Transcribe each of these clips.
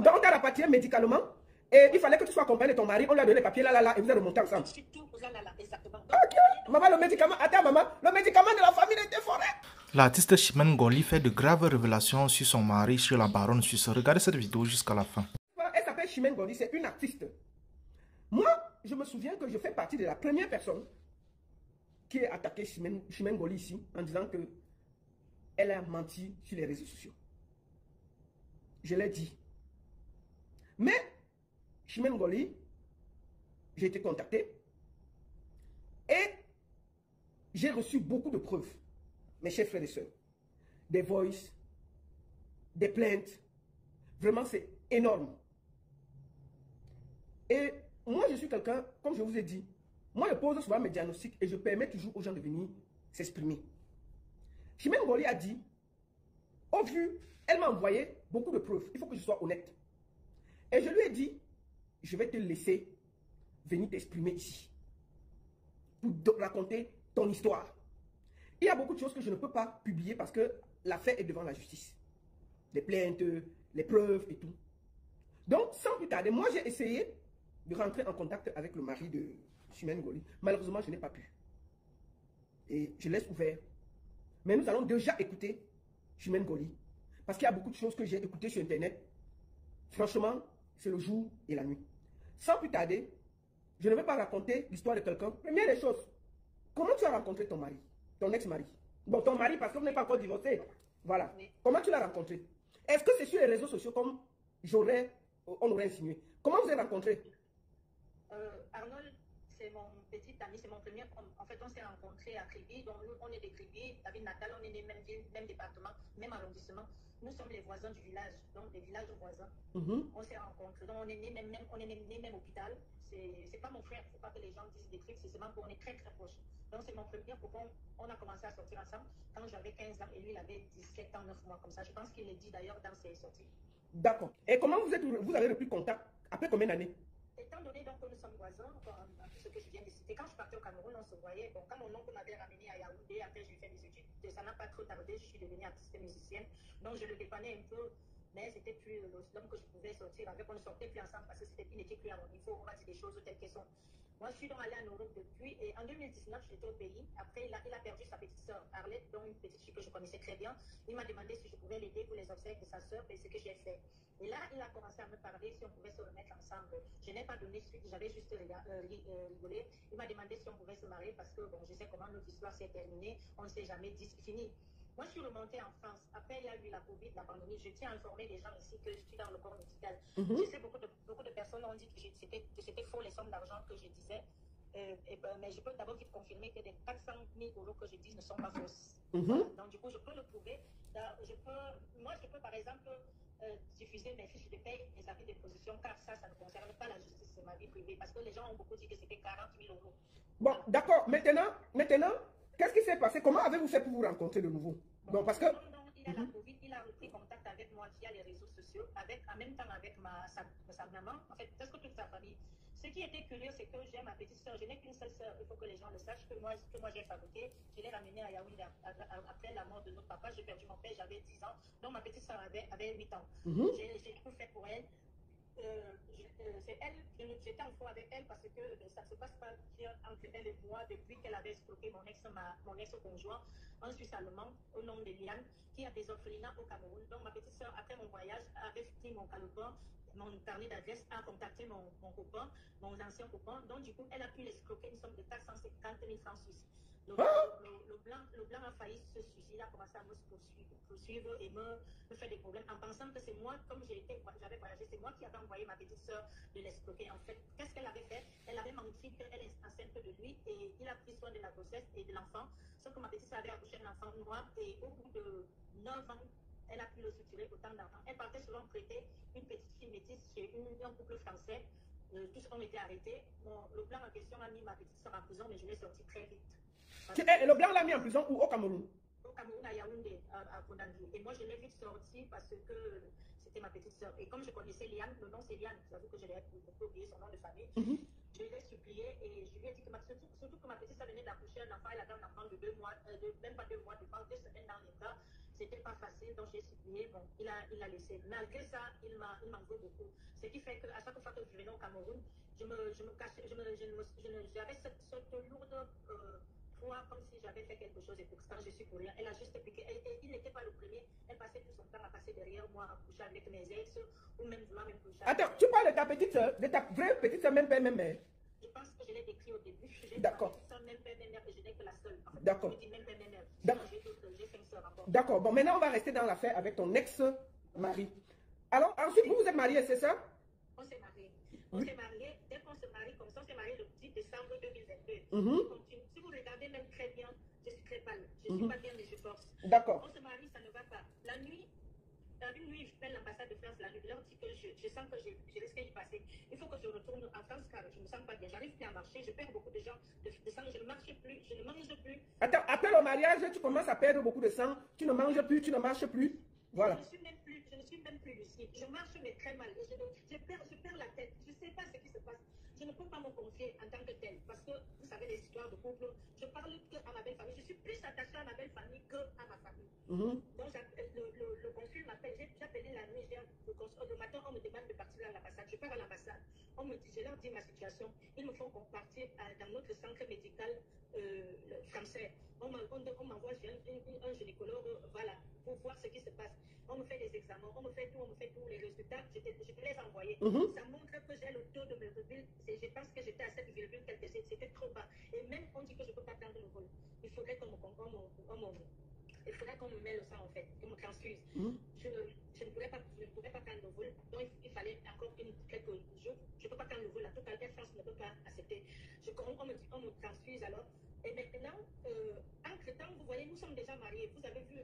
Donc, on t'a rapatrié médicalement. Et il fallait que tu sois accompagné de ton mari. On lui a donné les papiers là, et vous êtes remontés ensemble. Exactement. Ok. Maman, le médicament. Attends, maman. Le médicament de la famille était forêt. L'artiste Chimène Ngoly fait de graves révélations sur son mari, sur la baronne suisse. Regardez cette vidéo jusqu'à la fin. Elle s'appelle Chimène Ngoly, c'est une artiste. Moi, je me souviens que je fais partie de la première personne qui a attaqué Chimène Ngoly ici en disant que elle a menti sur les réseaux sociaux. Je l'ai dit. Mais Chimène Ngoly, j'ai été contacté et j'ai reçu beaucoup de preuves, mes chers frères et sœurs, des voices, des plaintes. Vraiment, c'est énorme. Et moi, je suis quelqu'un, comme je vous ai dit, moi, je pose souvent mes diagnostics et je permets toujours aux gens de venir s'exprimer. Chimène Ngoly a dit, au vu, elle m'a envoyé beaucoup de preuves. Il faut que je sois honnête. Et je lui ai dit, je vais te laisser venir t'exprimer ici. Pour raconter ton histoire. Il y a beaucoup de choses que je ne peux pas publier parce que l'affaire est devant la justice. Les plaintes, les preuves et tout. Donc, sans plus tarder, moi j'ai essayé de rentrer en contact avec le mari de Chimène Ngoly. Malheureusement, je n'ai pas pu. Et je laisse ouvert. Mais nous allons déjà écouter Chimène Ngoly. Parce qu'il y a beaucoup de choses que j'ai écoutées sur Internet. Franchement, c'est le jour et la nuit. Sans plus tarder, je ne vais pas raconter l'histoire de quelqu'un. Première des choses, comment tu as rencontré ton mari, ton ex-mari? Bon, ton mari, parce que vous n'êtes pas encore divorcé. Voilà. Oui. Comment tu l'as rencontré? Est-ce que c'est sur les réseaux sociaux comme on aurait insinué? Comment vous avez rencontré? Arnold, c'est mon petit ami, c'est mon premier homme. En fait, on s'est rencontrés à Kribi, donc nous, on est des Kribi, David Natal, on est des même département, même arrondissement. Nous sommes les voisins du village, donc des villages voisins. On s'est rencontrés, donc on est nés même hôpital. C'est pas mon frère, il ne faut pas que les gens disent des trucs, c'est seulement qu'on est très très proches. Donc c'est mon premier copain, on a commencé à sortir ensemble quand j'avais 15 ans et lui il avait 17 ans, 9 mois comme ça. Je pense qu'il le dit d'ailleurs dans ses sorties. D'accord. Et comment vous avez repris contact après combien d'années? Étant donné donc que nous sommes voisins, tout ce que je viens de citer, quand je partais au Cameroun, on se voyait. Bon, quand mon oncle m'avait ramené à Yaoundé, après j'ai fait des études, ça n'a pas trop tardé, je suis devenue artiste musicienne. Donc je le dépannais un peu, mais c'était plus l'homme que je pouvais sortir avec. On ne sortait plus ensemble parce qu'il n'était plus à mon niveau, on va dire des choses telles qu'elles sont. Moi, je suis donc allée en Europe depuis et en 2019, j'étais au pays. Après, il a perdu sa petite sœur, Arlette, donc une petite fille que je connaissais très bien. Il m'a demandé si je pouvais l'aider pour les obsèques de sa sœur et ce que j'ai fait. Et là, il a commencé à me parler si on pouvait se remettre ensemble. Je n'ai pas donné suite, j'avais juste rigolé. Il m'a demandé si on pouvait se marier parce que bon, je sais comment notre histoire s'est terminée. On ne s'est jamais dit fini. Moi, je suis remontée en France. Après, il y a eu la Covid, la pandémie. Je tiens à informer les gens ici que je suis dans le corps médical. Je sais beaucoup de personnes ont dit que c'était faux les sommes d'argent que je disais. Mais je peux d'abord vite confirmer que les 400 000 € que je dis ne sont pas fausses. Donc, du coup, je peux le prouver. Moi, je peux par exemple diffuser mes fiches de paie, mes avis de position, car ça ne concerne pas la justice, c'est ma vie privée. Parce que les gens ont beaucoup dit que c'était 40 000 €. Bon, d'accord. Maintenant, qu'est-ce qui s'est passé? Comment avez-vous fait pour vous rencontrer de nouveau? Bon, parce que... Il a la Covid, il a repris contact avec moi via les réseaux sociaux, en même temps avec sa maman, en fait, presque toute sa famille. Ce qui était curieux, c'est que j'ai ma petite soeur. Je n'ai qu'une seule soeur, il faut que les gens le sachent, que moi j'ai fabriqué. Je l'ai ramenée à Yaoundé après la mort de notre papa. J'ai perdu mon père, j'avais 10 ans. Donc ma petite soeur avait 8 ans. J'ai tout fait pour elle. C'est elle, j'étais en faux avec elle parce que ça ne se passe pas bien entre elle et moi depuis qu'elle avait escroqué mon ex-conjoint, un Suisse allemand au nom de Liane, qui a des orphelinats au Cameroun. Donc ma petite soeur, après mon voyage, avait pris mon calepin, mon carnet d'adresse, a contacté mon copain, mon ancien copain. Donc du coup, elle a pu l'escroquer une somme de 450 000 francs suisses. Le blanc a failli se suicider, il a commencé à me poursuivre et me faire des problèmes en pensant que c'est moi, comme j'avais voyagé, c'est moi qui avais envoyé ma petite soeur de l'escroquer. En fait, qu'est-ce qu'elle avait fait? Elle avait menti qu'elle est enceinte de lui et il a pris soin de la grossesse et de l'enfant. Sauf que ma petite soeur avait accouché d'un enfant noir et au bout de 9 ans, elle a pu le suturer autant d'enfants. Elle partait souvent prêter une petite fille métisse chez un couple français. Tous ont été arrêtés. Le blanc en question a mis ma petite soeur en prison, mais je l'ai sortie très vite. Le blanc l'a mis en prison ou au Cameroun? Au Cameroun, à Yaoundé, à Kondangui. Et moi, je l'ai vite sortie parce que c'était ma petite soeur. Et comme je connaissais Liane, le nom c'est Liane, j'avoue que je l'ai oublié son nom de famille. Je l'ai supplié et je lui ai dit que surtout que ma petite soeur venait d'accoucher un enfant, elle avait un enfant de 2 mois, même pas 2 mois, de 2 semaines dans les bras. C'était pas facile, donc j'ai supplié. Bon, il a laissé. Malgré ça, il m'en veut beaucoup. Ce qui fait qu'à chaque fois que je venais au Cameroun, je me cachais, j'avais cette lourde poids comme si j'avais fait quelque chose et pourtant je suis pour rien. Elle a juste piqué. Il n'était pas le premier. Elle passait tout son temps à passer derrière moi, à coucher avec mes ex ou même vouloir me coucher. Attends, tu parles de ta petite soeur, de ta vraie petite soeur, même père, même mère? Je pense que je l'ai décrit au début. D'accord. Même père, même mère, et je n'ai que la seule. En fait, d'accord. Je dis même père, même mère. J'ai 5 soeurs encore. D'accord. Bon, maintenant, on va rester dans l'affaire avec ton ex-mari. Alors, ensuite, vous vous êtes mariés, c'est ça? On s'est mariés. On s'est mariés. Dès qu'on se marie comme ça, on s'est mariés le 10 décembre 2022. Si vous regardez même très bien, je suis très pâle. Je ne suis pas bien, mais je force. D'accord. On se marie, ça ne va pas. La nuit, une nuit, je fais l'ambassade de France la nuit. Je leur dis que je sens que je risque d'y passer. Il faut que je retourne en France car je ne me sens pas bien. J'arrive plus à marcher. Je perds beaucoup de gens de sang. Je ne marche plus. Je ne mange plus. Attends, après le mariage, tu commences à perdre beaucoup de sang. Tu ne manges plus, tu ne marches plus. Voilà. Je ne suis même plus lucide. Je marche mais très mal. Je perds la tête. Je ne sais pas ce qui se passe. Je ne peux pas me confier en tant que telle. Parce que vous savez les histoires de couple. Je parle que à ma belle famille. Je suis plus attachée à ma belle famille que à ma famille. Donc le consul m'appelle. J'ai appelé la nuit. Le matin, on me demande de partir à l'ambassade. Je pars à l'ambassade. Je leur dis ma situation. Ils me font partir dans notre centre médical français. On m'envoie chez un gynécologue, voilà, pour voir ce qui se passe. On me fait des examens, on me fait tout, les résultats, je te les envoyer. Ça montre que j'ai le taux de bilirubine, je pense que j'étais à 7, quelque chose, c'était trop bas. Et même on dit que je ne peux pas prendre le vol. Il faudrait qu'on me mette le sang en fait, qu'on me transfuse. Je ne pourrais pas prendre le vol, donc il fallait encore quelques jours. Je ne peux pas prendre le vol, en tout cas, Air France ne peut pas accepter. On me transfuse alors. Et maintenant, entre-temps, vous voyez, nous sommes déjà mariés, vous avez vu.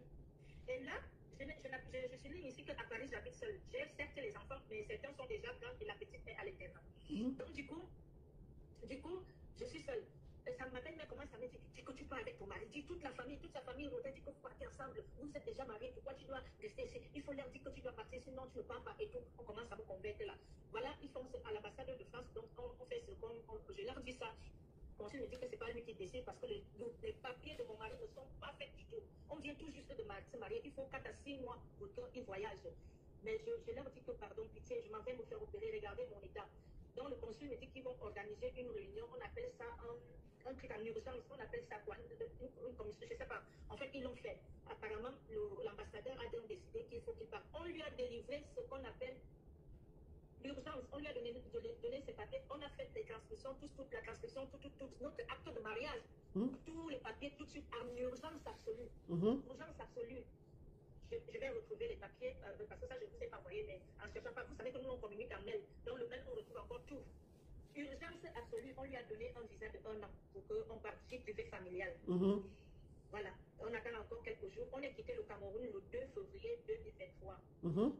Et là, je suis libre ici qu'à Paris, j'habite seule. J'ai certes les enfants, mais certains sont déjà grands et la petite est à l'internat. Donc, du coup, je suis seule. Et ça m'appelle, mais comment ça me dit que tu pars avec ton mari? Dis toute sa famille, Roda dit que vous partez ensemble. Vous êtes déjà mariés, pourquoi tu dois rester ici? Il faut leur dire que tu dois partir, sinon tu ne pars pas et tout. On commence à me convaincre là. Voilà, ils font à l'ambassade de France, donc on fait ce qu'on. Je leur dis ça. Le conseil me dit que ce n'est pas lui qui décide parce que les papiers de mon mari ne sont pas faits du tout. On vient tout juste de se marier. Il faut 4 à 6 mois pour qu'il voyage. Mais je leur dis que, pardon, pitié, je m'en vais me faire opérer. Regardez mon état. Donc, le conseil me dit qu'ils vont organiser une réunion. On appelle ça un truc en urgence. On appelle ça quoi? Une commission, je ne sais pas. En fait, ils l'ont fait. Apparemment, l'ambassadeur a donc décidé qu'il faut qu'il parte. On lui a délivré ce qu'on appelle l'urgence, on lui a donné ses papiers, on a fait des transcriptions, toute la transcription, tout notre acte de mariage, tous les papiers tout de suite en urgence absolue. Urgence absolue. Je vais retrouver les papiers, parce que ça je ne vous ai pas envoyé, mais en cherchant pas, vous savez que nous on communique en mail, dans le mail on retrouve encore tout. Urgence absolue, on lui a donné un visa de 1 an pour qu'on participe privé familial. Voilà, on attend encore quelques jours. On est quitté le Cameroun le 2 février 2023.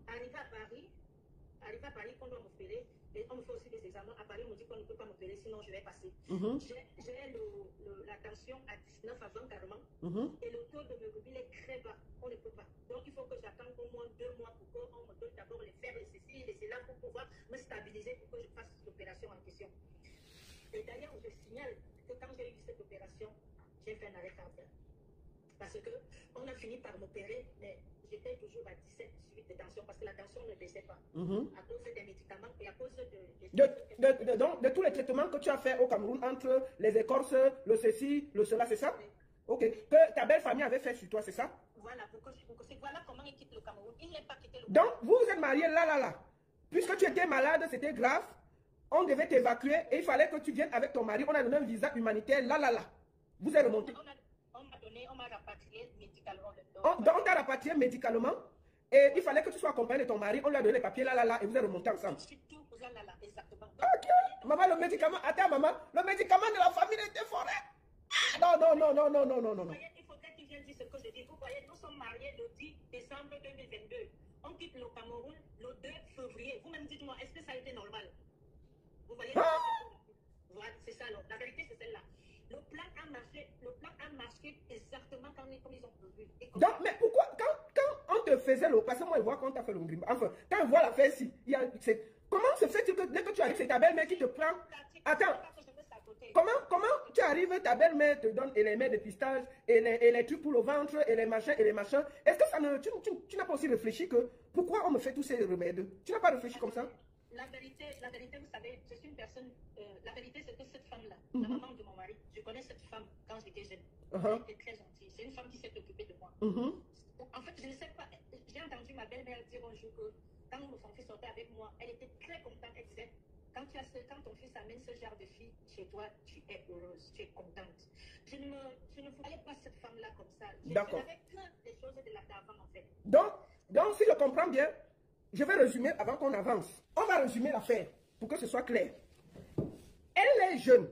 Arrivé à Paris, on doit m'opérer, et on me fait aussi des examens. À Paris, on me dit qu'on ne peut pas m'opérer, sinon je vais passer. J'ai la tension à 19 à 20 carrément, et le taux de bilirubine est très bas. On ne peut pas. Donc il faut que j'attende au moins 2 mois pour qu'on me donne d'abord les fers, les ceci, les cela, pour pouvoir me stabiliser pour que je fasse l'opération en question. Et d'ailleurs, je signale que quand j'ai eu cette opération, j'ai fait un arrêt cardiaque. Parce qu'on a fini par m'opérer, mais j'étais toujours à 17 suites de tension parce que la tension ne baissait pas. À cause des médicaments et à cause de tous les traitements que tu as fait au Cameroun entre les écorces, le ceci, le cela, c'est ça? Ok. Que ta belle famille avait fait sur toi, c'est ça? Voilà, voilà comment il quitte le Cameroun. Il n'est pas quitté le Cameroun. Donc, vous êtes mariés là. Puisque tu étais malade, c'était grave. On devait t'évacuer et il fallait que tu viennes avec ton mari. On a donné un visa humanitaire là. Vous êtes remonté. On m'a rapatrié médicalement. Donc, on t'a rapatrié médicalement et il fallait que tu sois accompagné de ton mari. On lui a donné les papiers là et vous êtes remontés ensemble. Je suis tout là, exactement. Ok. Maman, le médicament, attends maman, le médicament de la famille était forêt. Non. Vous voyez, il faudrait que tu viennes dire ce que je dis. Vous voyez, nous sommes mariés le 10 décembre 2022. On quitte le Cameroun le 2 février. Vous-même dites-moi, est-ce que ça a été normal? Vous voyez, voilà, c'est ça. La vérité, c'est celle-là. Le plan a marché exactement comme ils ont prévu. Donc, mais pourquoi, quand on te faisait le... Parce que moi, je vois quand tu as fait le grim. Enfin, quand on voit l'affaire ici, comment se fait-il que dès que tu arrives, c'est ta belle-mère qui te prend... Attends. Comment tu arrives, ta belle-mère te donne et les mets de pistage et les trucs pour le ventre et les machins et les machins. Est-ce que ça ne, tu n'as pas aussi réfléchi que pourquoi on me fait tous ces remèdes? Tu n'as pas réfléchi comme ça? La vérité, vous savez, je suis une personne. La vérité, c'est que cette femme-là, la maman de mon mari, je connais cette femme quand j'étais jeune. Elle était très gentille. C'est une femme qui s'est occupée de moi. En fait, je ne sais pas. J'ai entendu ma belle-mère dire un jour que quand son fils sortait avec moi, elle était très contente. Elle disait, quand ton fils amène ce genre de fille chez toi, tu es heureuse, tu es contente. Je ne voyais pas cette femme-là comme ça. D'accord. Je n'avais que des choses de l'avant, en fait. Donc, si je comprends bien, je vais résumer avant qu'on avance. On va résumer l'affaire pour que ce soit clair. Elle est jeune.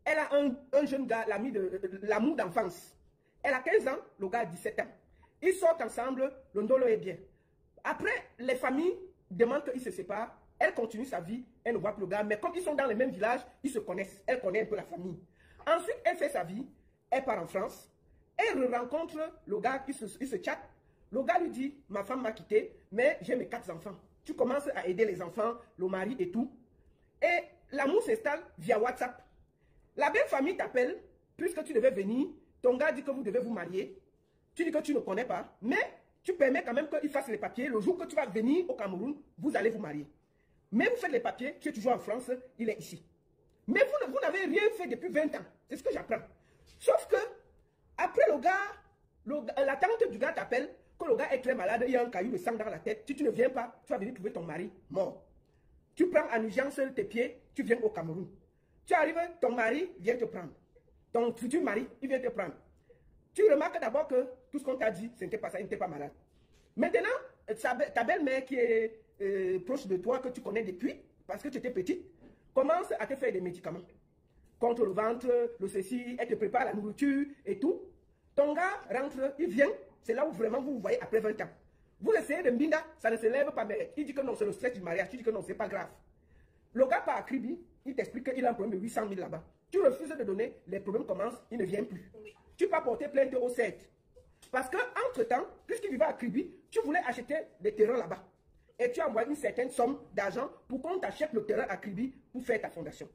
Elle a un jeune gars, l'amour d'enfance. Elle a 15 ans, le gars a 17 ans. Ils sortent ensemble, le ndolo est bien. Après, les familles demandent qu'ils se séparent. Elle continue sa vie, elle ne voit plus le gars. Mais comme ils sont dans le même village, ils se connaissent. Elle connaît un peu la famille. Ensuite, elle fait sa vie. Elle part en France. Elle rencontre le gars, ils se chattent. Le gars lui dit, ma femme m'a quitté, mais j'ai mes 4 enfants. Tu commences à aider les enfants, le mari et tout. Et l'amour s'installe via WhatsApp. La belle famille t'appelle, puisque tu devais venir. Ton gars dit que vous devez vous marier. Tu dis que tu ne connais pas, mais tu permets quand même qu'il fasse les papiers. Le jour que tu vas venir au Cameroun, vous allez vous marier. Mais vous faites les papiers, tu es toujours en France, il est ici. Mais vous n'avez rien fait depuis 20 ans. C'est ce que j'apprends. Sauf que, après le gars, la tante du gars t'appelle, que le gars est très malade, il y a un caillou de sang dans la tête. Si tu ne viens pas, tu vas venir trouver ton mari mort. Tu prends en urgence tes pieds, tu viens au Cameroun. Tu arrives, ton mari vient te prendre. Ton futur mari, il vient te prendre. Tu remarques d'abord que tout ce qu'on t'a dit, ce n'était pas ça, il n'était pas malade. Maintenant, ta belle-mère qui est proche de toi, que tu connais depuis, parce que tu étais petite, commence à te faire des médicaments. Contre le ventre, le ceci, elle te prépare la nourriture et tout. Ton gars rentre, il vient, c'est là où vraiment vous vous voyez après 20 ans. Vous essayez de mbinda, ça ne se lève pas, mais il dit que non, c'est le stress du mariage, tu dis que non, c'est pas grave. Le gars part à Kribi, il t'explique qu'il a un problème de 800 000 là-bas. Tu refuses de donner, les problèmes commencent, il ne vient plus. Tu peux porter plainte au 7. Parce que, entre-temps, puisqu'il vivait à Kribi, tu voulais acheter des terrains là-bas. Et tu as envoyé une certaine somme d'argent pour qu'on t'achète le terrain à Kribi pour faire ta fondation.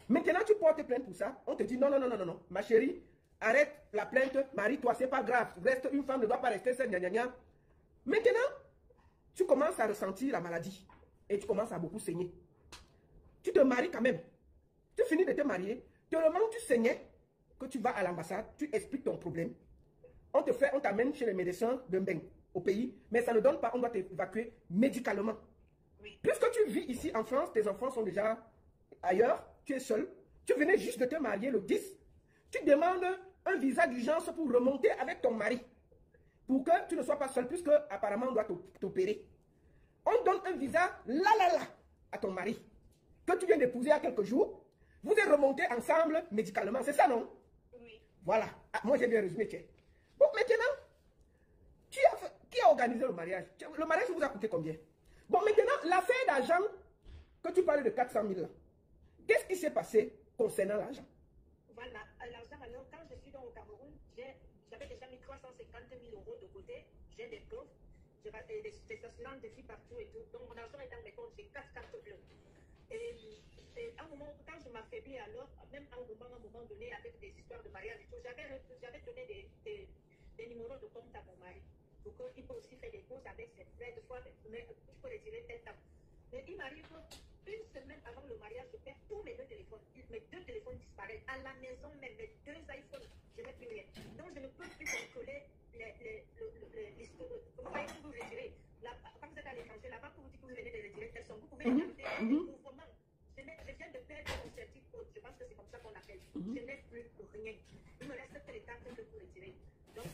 Maintenant, tu portes plainte pour ça. On te dit non, non, non, non, non, non. Ma chérie, arrête la plainte, marie-toi, c'est pas grave. Reste une femme, ne doit pas rester seule, gna gna gna. Maintenant, tu commences à ressentir la maladie. Et tu commences à beaucoup saigner. Tu te maries quand même. Tu finis de te marier. Tu le moment où tu saignais, que tu vas à l'ambassade, tu expliques ton problème. On t'amène chez les médecins de Mbeng, au pays, mais ça ne donne pas, on doit t'évacuer médicalement. Oui. Puisque tu vis ici en France, tes enfants sont déjà ailleurs, tu es seul, tu venais juste de te marier le 10, tu demandes un visa d'urgence pour remonter avec ton mari, pour que tu ne sois pas seul, puisque apparemment on doit t'opérer. On donne un visa là à ton mari, que tu viens d'épouser il y a quelques jours, vous êtes remontés ensemble médicalement, c'est ça non? Oui. Voilà, ah, moi j'ai bien résumé, tiens. Bon, maintenant, qui a organisé le mariage? Le mariage vous a coûté combien? Bon, maintenant, l'affaire d'argent, que tu parles de 400 000 là, qu'est-ce qui s'est passé concernant l'argent? Voilà, l'argent, alors, quand je suis dans au Cameroun, j'avais déjà mis 350 000 € de côté, j'ai des pauvres, j'ai des stationnements de filles partout et tout, donc mon argent est dans mes comptes, j'ai 4 cartes bleues. Et à un moment, quand je m'affaiblis alors, même à un moment donné, avec des histoires de mariage et tout, j'avais donné des numéros de compte à mon mari pour qu'il peut aussi faire des courses avec ses frères. De fois, mais tu peux retirer tel temps. Mais il m'arrive une semaine avant le mariage, je perds tous mes 2 téléphones. Mes 2 téléphones disparaissent. À la maison même, mes 2 iPhones, je n'ai plus rien. Donc je ne peux plus contrôler l'histoire. Vous voyez, vous retirez. Quand vous êtes à l'étranger, la banque vous dit que vous venez de retirer telle somme. Vous pouvez ajouter des mouvements. Je viens de perdre mon certificat. Je pense que c'est comme ça qu'on appelle. Je n'ai plus rien. Il me reste que les cartes que vous retirez. Donc,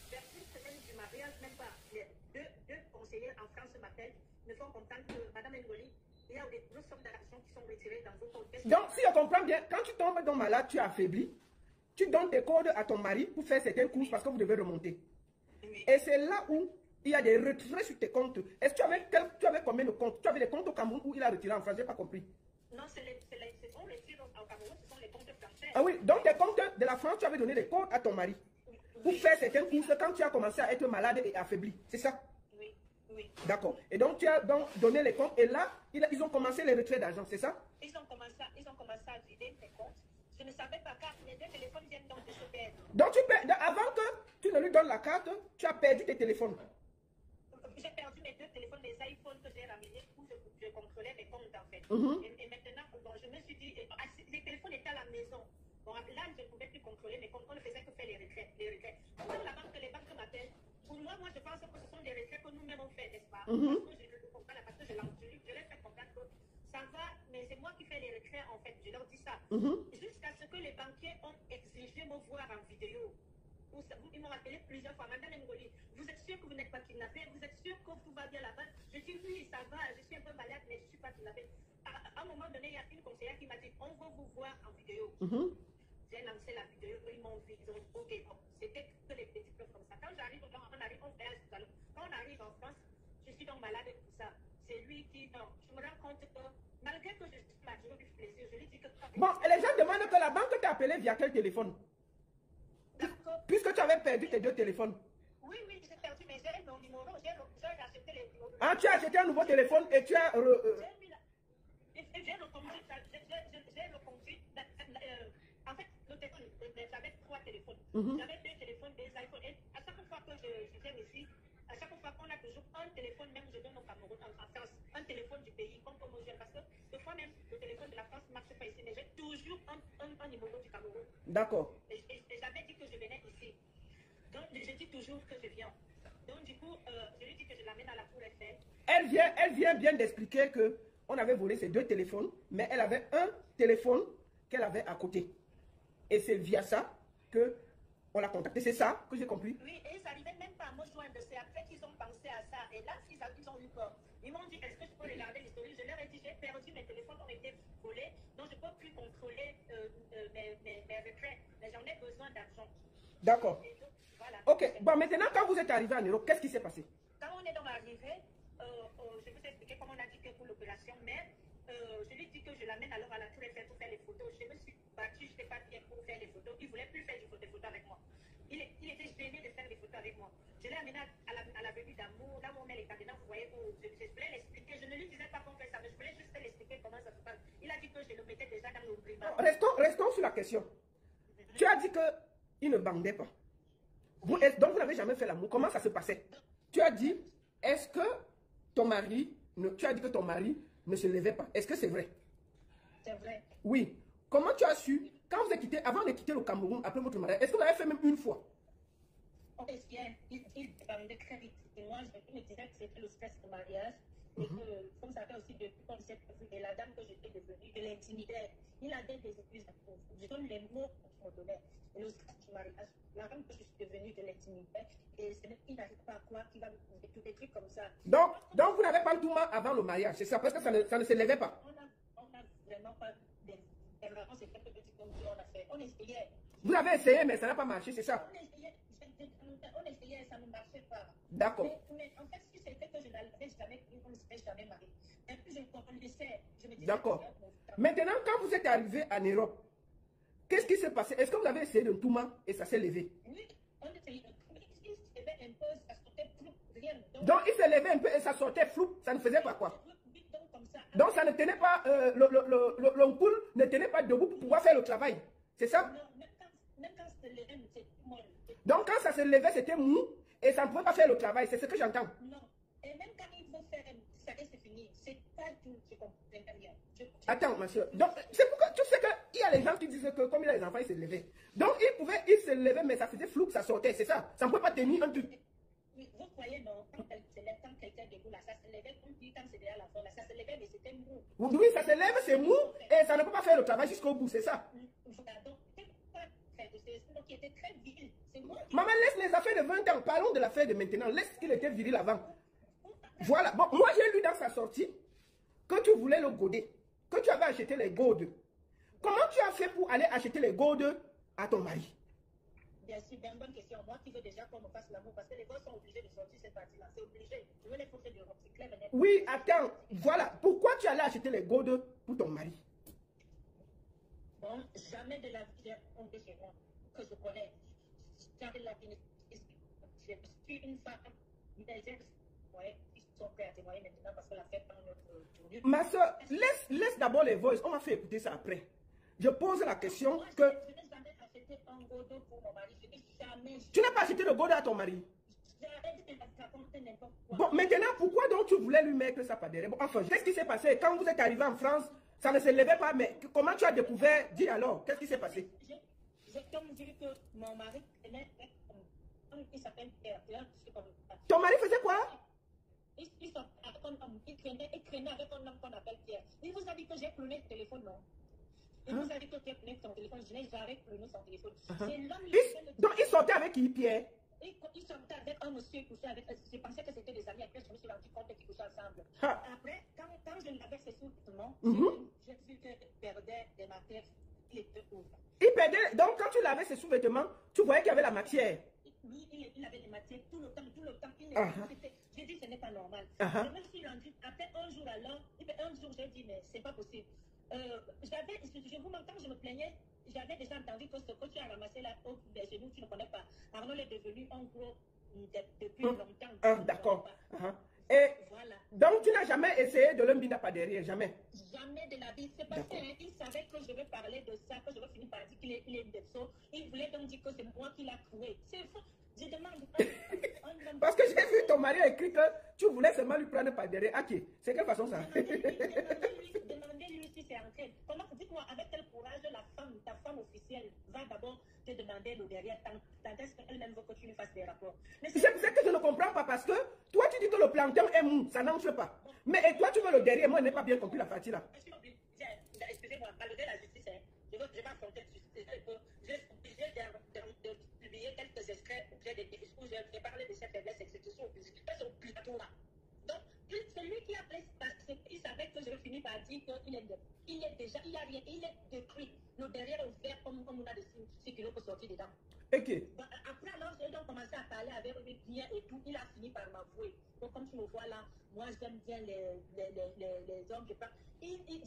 vers une semaine du mariage, même pas, les deux conseillers en France m'appellent, me font comprendre que Madame Ngoli, il y a des grosses sommes d'argent qui sont retirées dans vos comptes. Donc, si je comprends bien, quand tu tombes dans malade, tu es affaibli, tu donnes tes codes à ton mari pour faire certaines courses parce que vous devez remonter. Oui. Et c'est là où il y a des retraits sur tes comptes. Est-ce que tu avais combien de comptes? Tu avais des comptes au Cameroun où il a retiré en France? Je n'ai pas compris. Non, on retire au Cameroun, ce sont les comptes français. Ah oui, donc tes comptes de la France, tu avais donné des codes à ton mari pour faire certaines courses quand tu as commencé à être malade et affaibli. C'est ça? Oui. Oui. D'accord. Et donc, tu as donc donné les comptes et là, ils ont commencé les retraits d'argent, c'est ça? Ils ont commencé à vider mes comptes. Je ne savais pas car les deux téléphones viennent donc de se perdre. Donc, avant que tu ne lui donnes la carte, tu as perdu tes téléphones. J'ai perdu mes deux téléphones, les iPhones que j'ai ramenés où je contrôlais mes comptes en fait. Et maintenant, bon, je me suis dit, les téléphones étaient à la maison. Bon, là, je ne pouvais plus contrôler mes comptes. On ne faisait que faire les retraits. Quand la banque, les banques m'appellent, pour moi, je pense que ce sont des retraits que nous-mêmes on fait, n'est-ce pas? Parce que je ne comprends pas, parce que je leur fais comprendre que ça va, mais c'est moi qui fais les retraits en fait. Je leur dis ça. Jusqu'à ce que les banquiers ont exigé me voir en vidéo. Ils m'ont appelé plusieurs fois. Madame Ngoli, vous êtes sûr que vous n'êtes pas kidnappée? Vous êtes sûr que tout va bien là-bas? Je dis oui, ça va, je suis un peu malade, mais je ne suis pas kidnappée. À un moment donné, il y a une conseillère qui m'a dit, on va vous voir en vidéo. J'ai lancé la vidéo, ils m'ont vu, ils ont dit, ok, bon, c'était que les petits trucs comme ça. Quand j'arrive, on voyage tout à l'heure. Quand on arrive en France, je suis donc malade et tout ça. C'est lui qui, non, je me rends compte que, malgré que je suis malade, du plaisir, je lui dis que... Bon, et les gens demandent que la banque t'a appelé via quel téléphone? Puisque tu avais perdu tes deux téléphones. Oui, j'ai perdu, mais j'ai mon numéro, j'ai acheté les numéros. Ah, tu as acheté un nouveau téléphone et tu as... J'ai le conduit, en fait, le téléphone, j'avais 3 téléphones. J'avais 2 téléphones, des iPhones. Et à chaque fois que je viens ici, à chaque fois qu'on a toujours un téléphone, même je donne au Cameroun, en France, un téléphone du pays, comme homogène. Parce que des fois même, le téléphone de la France ne marche pas ici, mais j'ai toujours un numéro du Cameroun. D'accord. Et j'avais dit que je venais ici. Donc, je dis toujours que je viens. Donc, du coup, je lui dis que je l'amène à la Tour Eiffel. Elle vient bien d'expliquer que on avait volé ses 2 téléphones, mais elle avait un téléphone qu'elle avait à côté. Et c'est via ça que on l'a contacté. C'est ça que j'ai compris? Oui, et ils n'arrivaient même pas à me joindre. C'est après qu'ils ont pensé à ça. Et là, ils ont eu peur. Ils m'ont dit, est-ce que je peux regarder l'historique? Je leur ai dit, j'ai perdu, mes téléphones ont été volés. Donc, je ne peux plus contrôler mes retraits. Mais j'en ai besoin d'argent. D'accord. Voilà. Ok. Bon, maintenant, quand vous êtes arrivé en Europe, qu'est-ce qui s'est passé? Quand on est donc arrivé, je vous ai expliqué comment on a dit que pour l'opération, mais je lui ai dit que je l'amène alors à la Tour Eiffel pour faire les photos. Je me suis battue, je n'étais pas bien pour faire les photos. Il ne voulait plus faire des photos avec moi. Il était gêné de faire des photos avec moi. Je l'ai amené à l'avenue d'Amour, là où on met les cadenas, vous voyez, où je voulais l'expliquer. Je ne lui disais pas qu'on fait ça, mais je voulais juste l'expliquer comment ça se passe. Il a dit que je le mettais déjà dans l'oublement. Restons sur la question. Tu as dit qu'il ne bandait pas. Donc, vous n'avez jamais fait l'amour. Comment ça se passait? Tu as dit, est-ce que ton mari, tu as dit que ton mari ne se levait pas. Est-ce que c'est vrai? C'est vrai. Oui. Comment tu as su, quand vous avez quitté, avant de quitter le Cameroun, après votre mariage, est-ce que vous l'avez fait même une fois? On essayait, il bandait très vite. Et moi, je me disais que c'était le stress du mariage. Et que, comme ça fait aussi depuis qu'on s'est vu, et la dame que j'étais devenue, je l'intimidais. Il a des excuses à cause. Je donne les mots qu'on me donnait. Et le stress du mariage, la dame que je suis devenue, je l'intimidais. Et il n'arrive pas à croire qu'il va me trouver tous des trucs comme ça. Donc vous n'avez pas le tourment avant le mariage, c'est ça, parce que ça ne se levait pas. On n'a vraiment pas d'erreur. C'est quelque chose qu'on a fait. On essayait. Vous avez essayé, mais ça n'a pas marché, c'est ça? On essayait, ça ne marchait pas. D'accord. Mais en fait, si c'était que je n'avais jamais, on ne serait jamais marié. Et puis je connaissais, je me disais. D'accord. Maintenant, quand vous êtes arrivé en Europe, qu'est-ce qui s'est passé? Est-ce que vous avez essayé de tourment et ça s'est levé? Oui, on essayait. Il se levait un peu, ça sortait flou, rien. Donc il se levait un peu et ça sortait flou, ça ne faisait pas quoi? Donc ça ne tenait pas, l'ampoule ne tenait pas debout pour pouvoir faire le travail. C'est ça? Non, même quand se levait, c'était molle. Donc quand ça se levait, c'était mou et ça ne pouvait pas faire le travail. C'est ce que j'entends. Non. Et même quand il faut faire, ça reste fini. C'est pas tout, je comprends rien. Attends, ma soeur. Donc, c'est pourquoi tu sais qu'il y a les gens qui disent que comme il y a les enfants, ils se levaient. Donc, il se levait, mais ça faisait flou que ça sortait, c'est ça? Ça ne pouvait pas tenir un truc. Oui, vous voyez, non, quand quelqu'un déboule là, ça se levait, comme dit, quand c'était à la fin, là, ça se levait, mais c'était mou. Oui, ça se lève, c'est mou, et ça ne peut pas faire le travail jusqu'au bout, c'est ça? Voilà, donc, c'est qui était très viril. Maman, laisse les affaires de 20 ans. Parlons de l'affaire de maintenant. Laisse qu'il était viril avant. Voilà. Bon, moi, j'ai lu dans sa sortie que tu voulais le goder, que tu avais acheté les gourdes. Comment tu as fait pour aller acheter les gourdes à ton mari? Bien sûr, bien bonne question. Moi qui veux déjà qu'on me fasse l'amour, parce que les gosses sont obligés de sortir cette partie-là. C'est obligé. Je veux les pousser d'Europe, c'est clair. Oui, attends. Voilà. Pourquoi tu allais acheter les gourdes pour ton mari? Bon, jamais de la vie, j'ai honte chez moi, que je connais. Jamais de la vie, je suis une femme, mais ouais, sont prêts à témoigner maintenant parce que la fête prend notre tournure. Ma soeur, laisse d'abord les voices. On m'a fait écouter ça après. Je pose la question Moi, que... je n'ai jamais acheté un godo pour mon mari. Je n'ai jamais... Tu n'as pas acheté le goda à ton mari. J'avais dit de raconter n'importe quoi. Bon, maintenant, pourquoi donc tu voulais lui mettre ça par derrière? Bon, enfin, qu'est-ce qui s'est passé? Quand vous êtes arrivé en France, ça ne se levait pas, mais comment tu as découvert? Dis alors, qu'est-ce qui s'est passé? J'ai comme dit que mon mari tenait avec il s'appelle Pierre. Ton mari faisait quoi? Il traînait avec un homme qu'on appelle Pierre. Il vous a dit que j'ai cloné le téléphone, non? Il vous a dit que j'ai cloné son téléphone. Je n'ai jamais cloné son téléphone. C'est l'homme Donc, il sortait avec qui, Pierre? Il sortait avec un monsieur, il couchait avec. Je pensais que c'était des amis. Après, je me suis rendu compte qu'ils couchaient ensemble. Ah. Après, quand je l'avais fait sous-vêtements, j'ai vu qu'il perdait des matières. Il était ouvert. Il perdait. Donc, quand tu lavais ses sous-vêtements, tu voyais qu'il y avait la matière. Lui, il avait des matières tout le temps. J'ai dit, ce n'est pas normal. Je me suis rendu, après un jour alors, un jour, j'ai dit, mais c'est pas possible. Je vous m'entends, je me plaignais, j'avais déjà entendu que ce que tu as ramassé là, au des genoux, tu ne connais pas. Arnaud est devenu un gros depuis longtemps. D'accord. Et voilà. Donc, tu n'as jamais essayé de l'embina par derrière, jamais? Jamais de la vie. C'est parce qu'il savait que je vais parler de ça, que je vais finir par dire qu'il est des psaumes. Il voulait donc dire que c'est moi qui l'ai trouvé. C'est faux. Je demande. Parce que j'ai vu ton mari écrit que tu voulais seulement lui prendre par derrière. Ok, c'est quelle façon ça? Demandez-lui si c'est entré. Comment, dites-moi, avec quel courage ta femme officielle va d'abord te demander le derrière tant est-ce qu'elle-même veut que tu lui fasses des rapports. C'est que je ne comprends pas parce que toi tu dis que le plancton est mou, ça n'entre pas. Mais et toi tu veux le derrière, moi je n'ai pas bien compris la partie là. Excusez-moi, malgré la justice, je vais affronter la justice. J'ai obligé de publier quelques extraits où j'ai parlé de ces faiblesses exécution publique. C'est obligatoire. Donc, celui qui a pris, il savait que je vais finir par dire qu'il est déjà, il n'y a rien, il est détruit. Le derrière est ouvert comme on a de 6 kilos pour sortir dedans. Ok. Donc, après, alors, j'ai donc commencé à parler avec lui bien et tout. Il a fini par m'avouer. Donc, comme tu me vois là, moi, j'aime bien les hommes. Je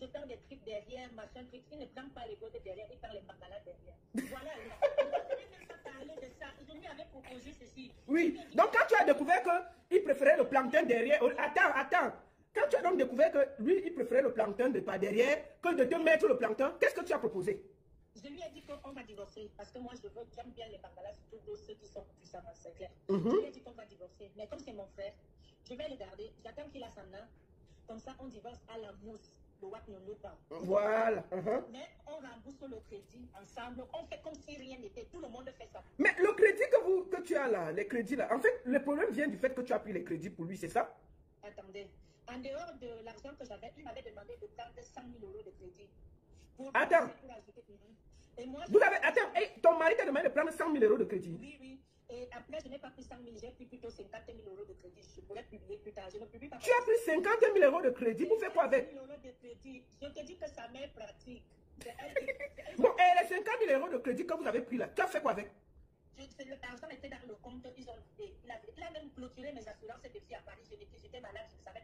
parle des trucs derrière, machin, truc. Il ne prend pas les côtés derrière, il parle les bangalas derrière. Voilà. Je ne même pas parler de ça. Je lui avais proposé ceci. Oui. Donc, quand tu as découvert qu'il préférait le plancton derrière. Attends. Quand tu as donc découvert que lui, il préférait le plancton de pas derrière que de te mettre le plancton, qu'est-ce que tu as proposé? Je lui ai dit qu'on va divorcer parce que moi j'aime bien les bangalas, surtout ceux qui sont puissants, c'est clair. Je lui ai dit qu'on va divorcer, mais comme c'est mon frère, je vais le garder, j'attends qu'il a son an, comme ça on divorce à la mousse, le watt ne l'eau pas. Voilà. Mais on rembourse le crédit ensemble, on fait comme si rien n'était, tout le monde fait ça. Mais le crédit que tu as là, les crédits là, en fait, le problème vient du fait que tu as pris les crédits pour lui, c'est ça? Attendez, en dehors de l'argent que j'avais, il m'avait demandé de prendre 100 000 € de crédit. Attends. Et moi, attends, ton mari t'a demandé de prendre 100 000 € de crédit. Oui. Et après, je n'ai pas pris 100 000, j'ai pris plutôt 50 000 € de crédit. Je pourrais publier plus tard. Je ne publie pas. Tu as pris 50 000 € de crédit pour faire quoi avec? 50 000 € de crédit. Je te dis que sa mère pratique. Bon, et les 50 000 € de crédit que vous avez pris là, tu as fait quoi avec? L'argent était dans le compte, il a même clôturé mes assurances depuis à Paris. J'étais malade, je ne savais